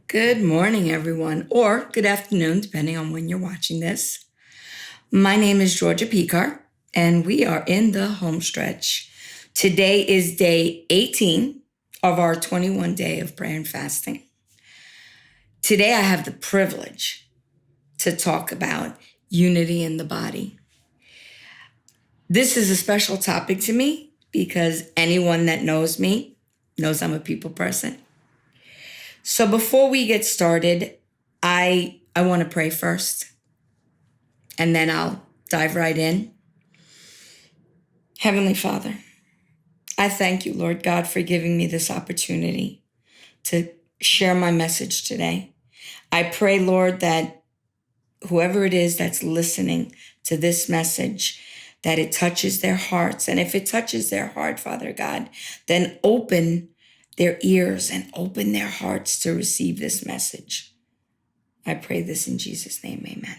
Good morning, everyone, or good afternoon, depending on when you're watching this. My name is Georgia Picard, and we are in the home stretch. Today is day 18 of our 21 day of prayer and fasting. Today, I have the privilege to talk about unity in the body. This is a special topic to me because anyone that knows me knows I'm a people person. So before we get started, I want to pray first, and then I'll dive right in. Heavenly Father, I thank you, Lord God, for giving me this opportunity to share my message today. I pray, Lord, that whoever it is that's listening to this message, that it touches their hearts. And if it touches their heart, Father God, then open their ears and open their hearts to receive this message. I pray this in Jesus' name, amen.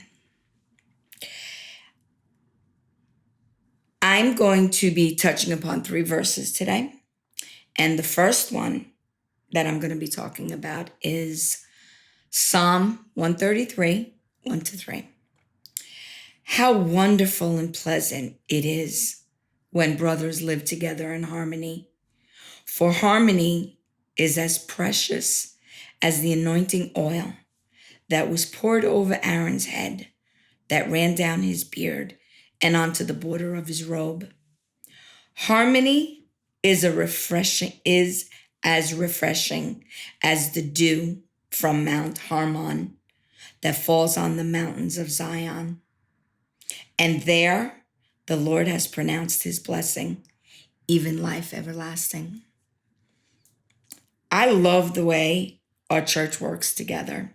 I'm going to be touching upon 3 verses today. And the first one that I'm going to be talking about is Psalm 133, 1-3. How wonderful and pleasant it is when brothers live together in harmony. For harmony is as precious as the anointing oil that was poured over Aaron's head, that ran down his beard and onto the border of his robe. Harmony is as refreshing as the dew from Mount Hermon that falls on the mountains of Zion. And there the Lord has pronounced his blessing, even life everlasting. I love the way our church works together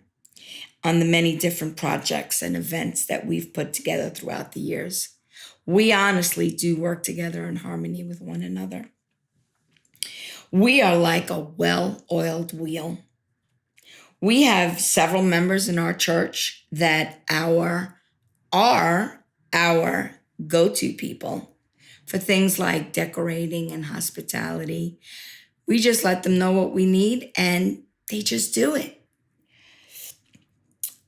on the many different projects and events that we've put together throughout the years. We honestly do work together in harmony with one another. We are like a well-oiled wheel. We have several members in our church that are our go-to people for things like decorating and hospitality. We just let them know what we need and they just do it.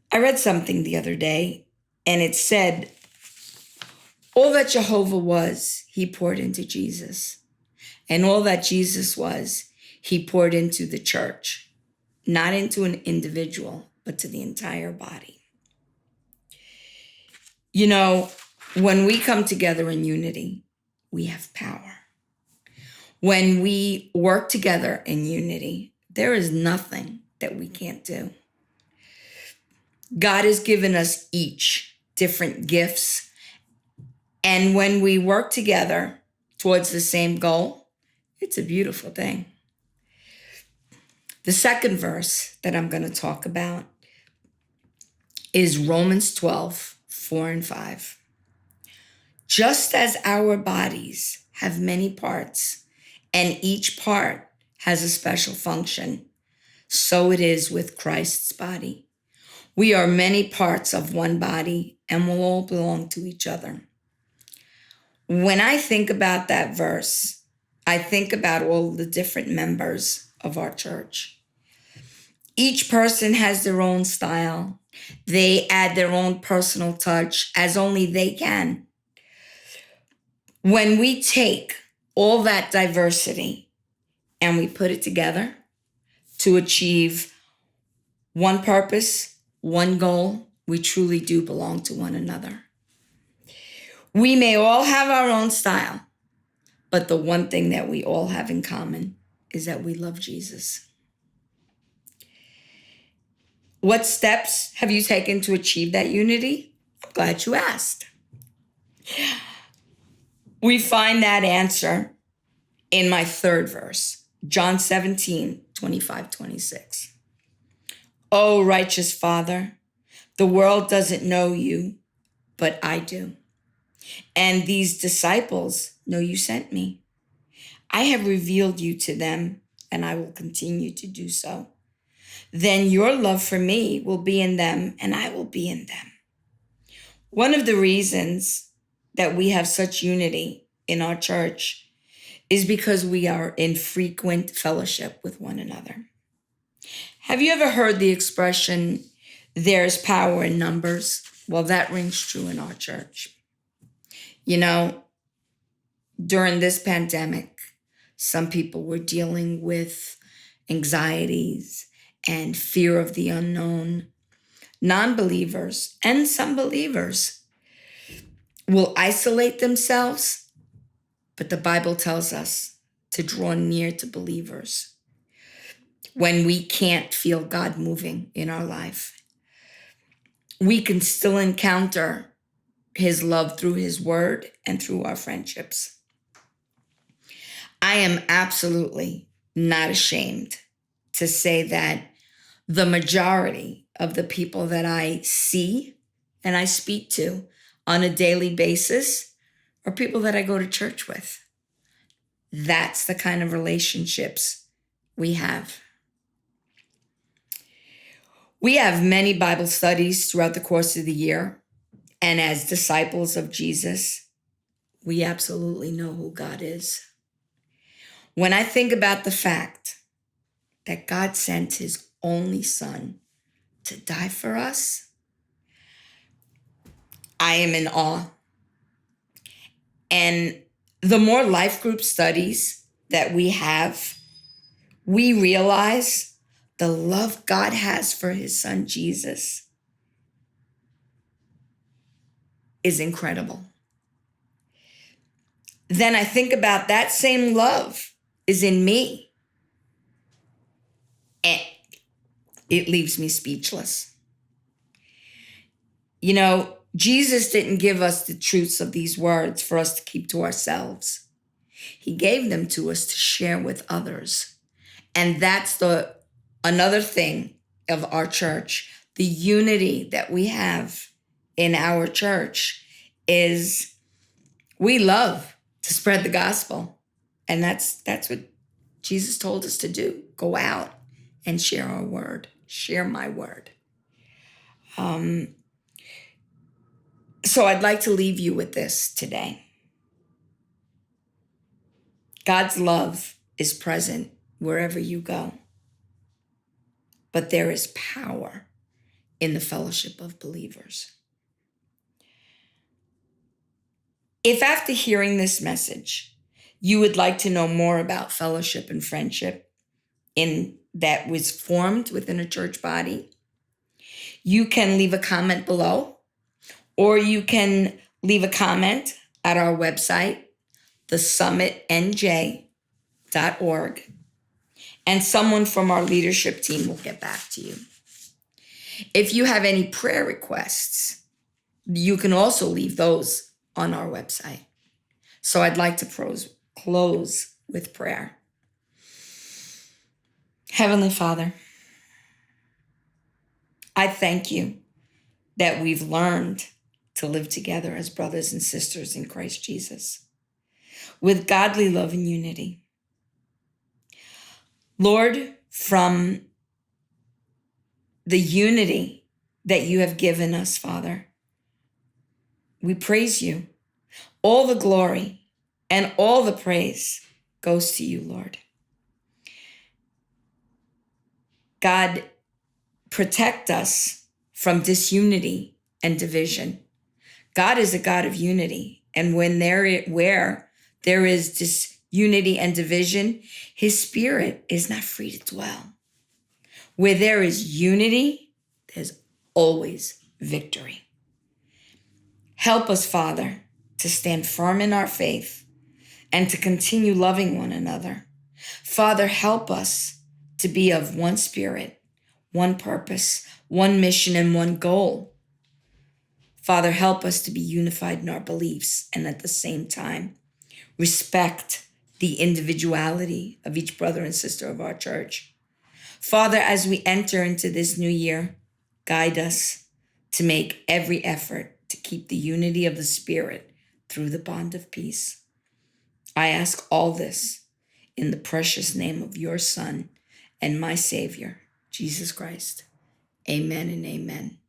I read something the other day and it said, all that Jehovah was, he poured into Jesus. And all that Jesus was, he poured into the church, not into an individual, but to the entire body. You know, when we come together in unity, we have power. When we work together in unity, there is nothing that we can't do. God has given us each different gifts. And when we work together towards the same goal, it's a beautiful thing. The second verse that I'm going to talk about is Romans 12, 4-5. Just as our bodies have many parts, and each part has a special function, so it is with Christ's body. We are many parts of one body, and will all belong to each other. When I think about that verse, I think about all the different members of our church. Each person has their own style. They add their own personal touch as only they can. When we take all that diversity and we put it together to achieve one purpose, one goal, we truly do belong to one another. We may all have our own style, but the one thing that we all have in common is that we love Jesus. What steps have you taken to achieve that unity? I'm glad you asked. We find that answer in my third verse, John 17, 25-26. Oh, righteous Father, the world doesn't know you, but I do. And these disciples know you sent me. I have revealed you to them, and I will continue to do so. Then your love for me will be in them, and I will be in them. One of the reasons that we have such unity in our church is because we are in frequent fellowship with one another. Have you ever heard the expression, there's power in numbers? Well, that rings true in our church. You know, during this pandemic, some people were dealing with anxieties and fear of the unknown. Non-believers and some believers will isolate themselves, but the Bible tells us to draw near to believers when we can't feel God moving in our life. We can still encounter his love through his word and through our friendships. I am absolutely not ashamed to say that the majority of the people that I see and I speak to on a daily basis are people that I go to church with. That's the kind of relationships we have. We have many Bible studies throughout the course of the year. And as disciples of Jesus, we absolutely know who God is. When I think about the fact that God sent his only son to die for us, I am in awe. And the more life group studies that we have, we realize the love God has for his son Jesus is incredible. Then I think about that same love is in me. And it leaves me speechless. You know, Jesus didn't give us the truths of these words for us to keep to ourselves. He gave them to us to share with others. And that's another thing of our church. The unity that we have in our church is we love to spread the gospel. And that's what Jesus told us to do. Go out and share our word. Share my word. So I'd like to leave you with this today. God's love is present wherever you go. But there is power in the fellowship of believers. If after hearing this message, you would like to know more about fellowship and friendship that was formed within a church body, you can leave a comment below, or you can leave a comment at our website, thesummitnj.org, and someone from our leadership team will get back to you. If you have any prayer requests, you can also leave those on our website. So I'd like to close with prayer. Heavenly Father, I thank you that we've learned to live together as brothers and sisters in Christ Jesus with godly love and unity. Lord, from the unity that you have given us, Father, we praise you. All the glory and all the praise goes to you, Lord. God, protect us from disunity and division. God is a God of unity. And where there is disunity and division, his spirit is not free to dwell. Where there is unity, there's always victory. Help us, Father, to stand firm in our faith and to continue loving one another. Father, help us to be of one spirit, one purpose, one mission, and one goal. Father, help us to be unified in our beliefs and at the same time respect the individuality of each brother and sister of our church. Father, as we enter into this new year, guide us to make every effort to keep the unity of the Spirit through the bond of peace. I ask all this in the precious name of your Son and my Savior, Jesus Christ. Amen and amen.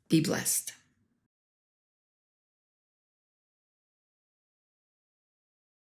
Be blessed.